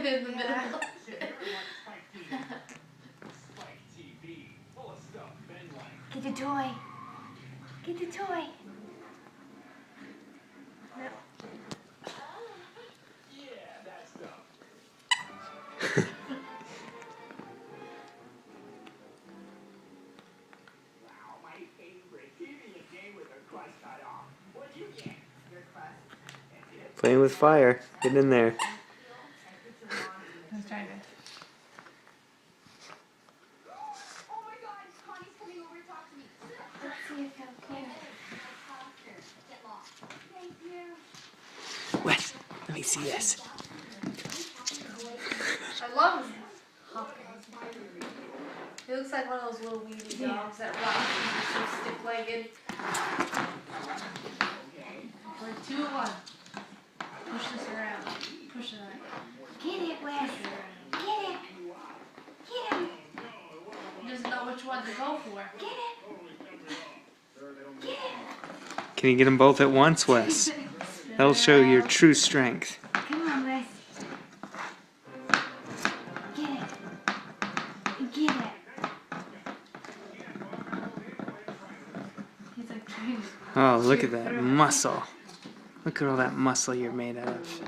in the middle. Get the toy. Get the toy. No. Playing with fire. Get in there. I was trying to. Let's see if he'll care. Wes, let me see this. I love him. He looks like one of those little weedy dogs that rock and so stiff-legged. We're 2-1. Push this around. Push it around. Get it, Wes. Get it. Get him. He doesn't know which one to go for. Get it. Get it. Can you get them both at once, Wes? That'll show your true strength. Come on, Wes. Get it. Get it. He's like trying to. Oh, look at that muscle. Look at all that muscle you're made out of.